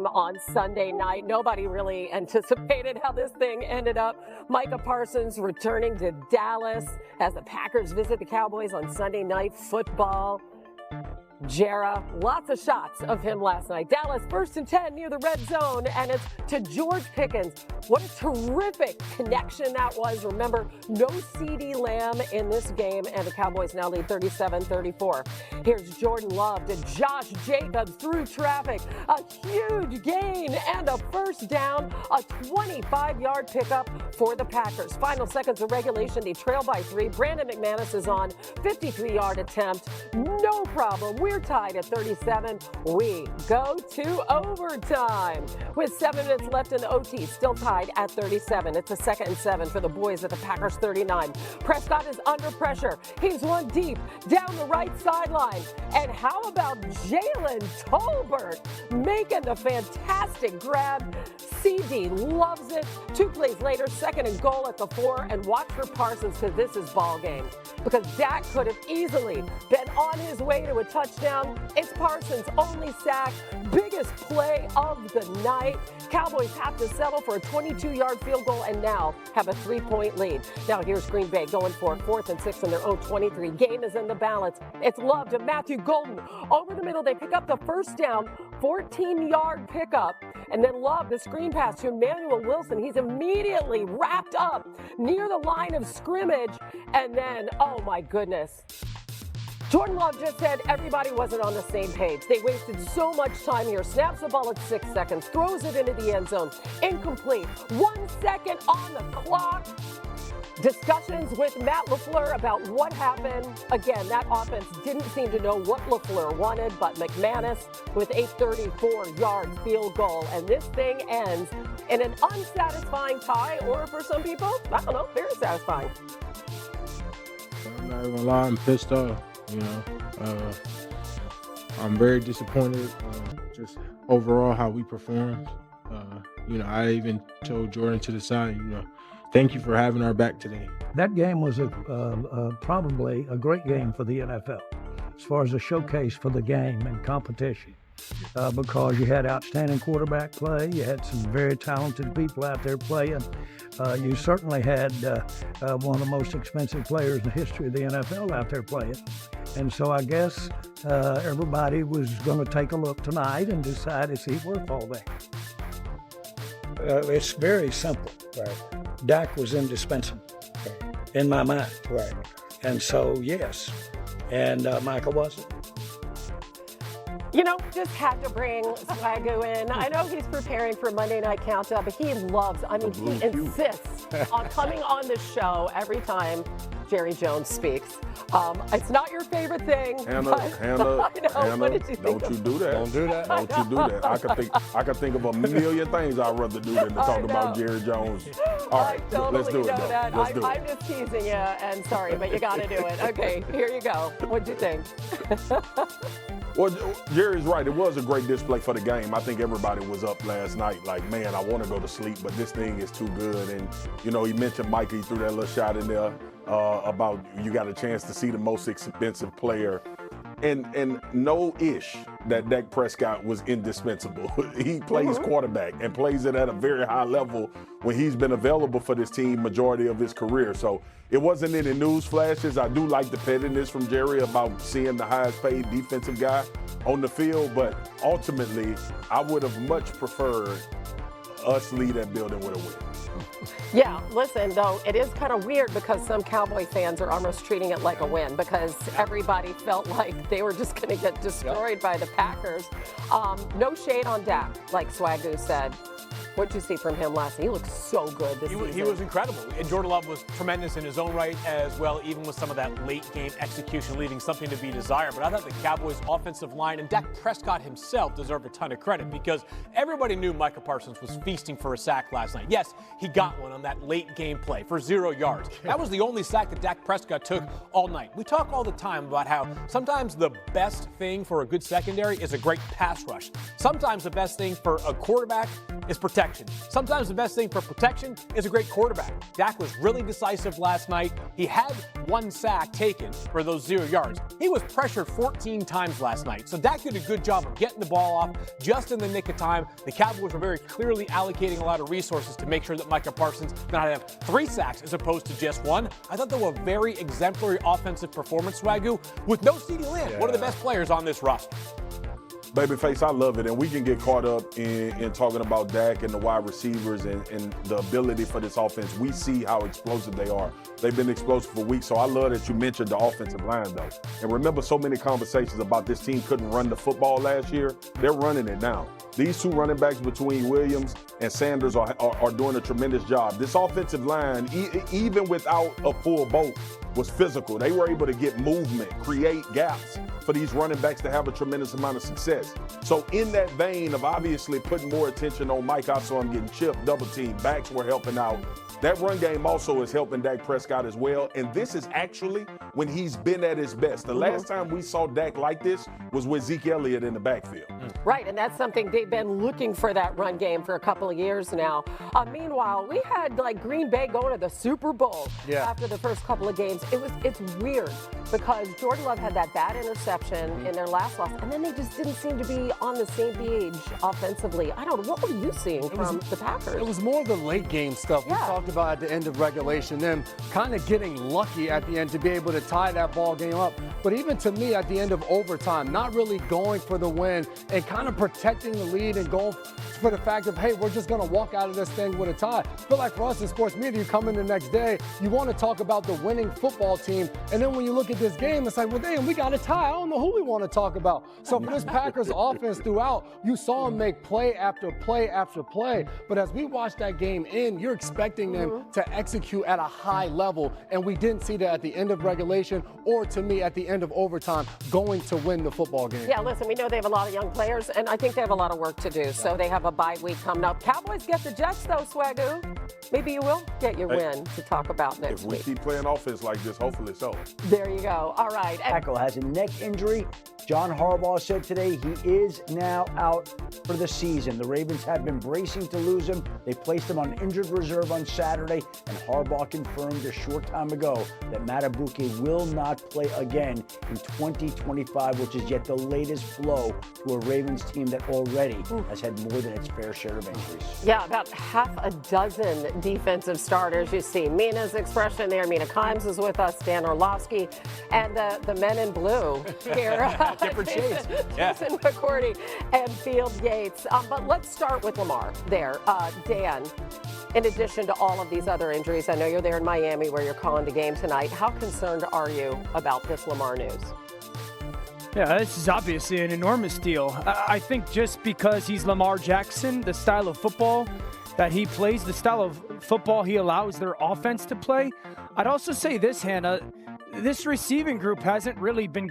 on Sunday night. Nobody really anticipated how this thing ended up. Micah Parsons returning to Dallas as the Packers visit the Cowboys on Sunday Night Football. Jera, lots of shots of him last night. Dallas 1st and 10 near the red zone, and it's to George Pickens. What a terrific connection that was. Remember, no CeeDee Lamb in this game, and the Cowboys now lead 37-34. Here's Jordan Love to Josh Jacobs through traffic. A huge gain and a first down, a 25-yard pickup for the Packers. Final seconds of regulation, they trail by 3. Brandon McManus is on, 53-yard attempt. No problem. We're tied at 37. We go to overtime. With 7 minutes left in the OT, still tied at 37. It's a 2nd and 7 for the boys at the Packers 39. Prescott is under pressure. He's one deep down the right sideline. And how about Jalen Tolbert making the fantastic grab? CD loves it. 2 plays later, 2nd and goal at the 4. And watch for Parsons, because this is ball game. Because Dak could have easily been on his way to a touchdown. It's Parsons' only sack, biggest play of the night. Cowboys have to settle for a 22-yard field goal and now have a 3-point lead. Now here's Green Bay going for 4th and 6 in their own 23. Game is in the balance. It's Love to Matthew Golden. Over the middle, they pick up the first down, 14-yard pickup. And then Love, the screen pass to Emmanuel Wilson. He's immediately wrapped up near the line of scrimmage. And then, oh my goodness, Jordan Love just said everybody wasn't on the same page. They wasted so much time here. Snaps the ball at 6 seconds, throws it into the end zone. Incomplete. 1 second on the clock. Discussions with Matt LaFleur about what happened. Again, that offense didn't seem to know what LaFleur wanted, but McManus with a 34-yard field goal. And this thing ends in an unsatisfying tie, or for some people, I don't know, very satisfying. I'm not even gonna lie, I'm pissed off. You know, I'm very disappointed just overall how we performed. You know, I even told Jordan to the side, you know, thank you for having our back today. That game was probably a great game for the NFL as far as a showcase for the game and competition. Because you had outstanding quarterback play, you had some very talented people out there playing. You certainly had one of the most expensive players in the history of the NFL out there playing. And so I guess everybody was going to take a look tonight and decide is he worth all that. It's very simple, right? Dak was indispensable, right, in my mind, right? And so, yes. And Michael wasn't. You know, just had to bring Swagoo in. I know he's preparing for Monday Night Countdown, but he loves, I mean, he insists on coming on the show every time Jerry Jones speaks. It's not your favorite thing. Hannah, what did you think don't you do that. Don't do that. Don't you do that. I could think of a million things I'd rather do than to talk about Jerry Jones. All right, I totally let's do it, know that. Let's do it. I'm just teasing you, and sorry, but you got to do it. Okay, here you go. What'd you think? Well, Jerry's right. It was a great display for the game. I think everybody was up last night like, man, I want to go to sleep, but this thing is too good. And, you know, he mentioned Mike. He threw that little shot in there about you got a chance to see the most expensive player. And no-ish that Dak Prescott was indispensable. He plays quarterback and plays it at a very high level when he's been available for this team majority of his career. So it wasn't any news flashes. I do like the pettiness from Jerry about seeing the highest paid defensive guy on the field, but ultimately I would have much preferred us lead that building with a win. Yeah, listen, though, it is kind of weird because some Cowboy fans are almost treating it like a win because everybody felt like they were just going to get destroyed by the Packers. No shade on Dak, like Swagoo said. What did you see from him last night? He looked so good this season. He was incredible. And Jordan Love was tremendous in his own right as well, even with some of that late-game execution leaving something to be desired. But I thought the Cowboys' offensive line and Dak Prescott himself deserved a ton of credit because everybody knew Micah Parsons was feasting for a sack last night. Yes, he got one on that late-game play for 0 yards. That was the only sack that Dak Prescott took all night. We talk all the time about how sometimes the best thing for a good secondary is a great pass rush. Sometimes the best thing for a quarterback is protection. Sometimes the best thing for protection is a great quarterback. Dak was really decisive last night. He had 1 sack taken for those 0 yards. He was pressured 14 times last night. So Dak did a good job of getting the ball off just in the nick of time. The Cowboys were very clearly allocating a lot of resources to make sure that Micah Parsons not have 3 sacks as opposed to just 1. I thought they were a very exemplary offensive performance, Swagoo, with no CeeDee Lamb, one of the best players on this roster. Babyface, I love it, and we can get caught up in talking about Dak and the wide receivers and the ability for this offense. We see how explosive they are. They've been explosive for weeks, so I love that you mentioned the offensive line, though. And remember so many conversations about this team couldn't run the football last year. They're running it now. These 2 running backs between Williams and Sanders are doing a tremendous job. This offensive line, even without a full boat, was physical. They were able to get movement, create gaps for these running backs to have a tremendous amount of success. So in that vein of obviously putting more attention on Mike, I saw him getting chipped, double teamed, backs were helping out. That run game also is helping Dak Prescott as well. And this is actually when he's been at his best. The last time we saw Dak like this was with Zeke Elliott in the backfield. Right, and that's something they've been looking for, that run game, for a couple of years now. Meanwhile, we had like Green Bay going to the Super Bowl after the first couple of games. It's weird because Jordan Love had that bad interception in their last loss, and then they just didn't seem to be on the same page offensively. I don't know, what were you seeing from the Packers? It was more the late game stuff we talked about at the end of regulation, them kind of getting lucky at the end to be able to tie that ball game up. But even to me, at the end of overtime, not really going for the win and kind of protecting the lead and going for the fact of, hey, we're just going to walk out of this thing with a tie. But like for us in sports media, you come in the next day, you want to talk about the winning football team. And then when you look at this game, it's like, well, damn, we got a tie. I don't know who we want to talk about. So for this Packers offense throughout, you saw them make play after play after play. But as we watch that game in, you're expecting them to execute at a high level. And we didn't see that at the end of regulation or, to me, at the end of overtime, going to win the football game. Yeah, listen, we know they have a lot of young players, and I think they have a lot of work to do. So they have a bye week coming up. Cowboys get the Jets, though, Swagoo. Maybe you will get your win to talk about next week. If we keep playing offense like this, hopefully so. There you go. All right. Tackle has a neck injury. John Harbaugh said today he is now out for the season. The Ravens have been bracing to lose him. They placed him on injured reserve on Saturday, and Harbaugh confirmed a short time ago that Matabuke will not play again in 2025, which is yet the latest blow to a Ravens team that already has had more than its fair share of injuries. Yeah, about half a dozen defensive starters. You see Mina's expression there. Mina Kimes is with us, Dan Orlovsky, and the men in blue here. Different shades. Jason McCourty and Field Yates. But let's start with Lamar there. Dan, in addition to all of these other injuries, I know you're there in Miami where you're calling the game tonight. How concerned are you about this Lamar news? Yeah, this is obviously an enormous deal. I think just because he's Lamar Jackson, the style of football that he plays, the style of football he allows their offense to play. I'd also say this, Hannah, this receiving group hasn't really been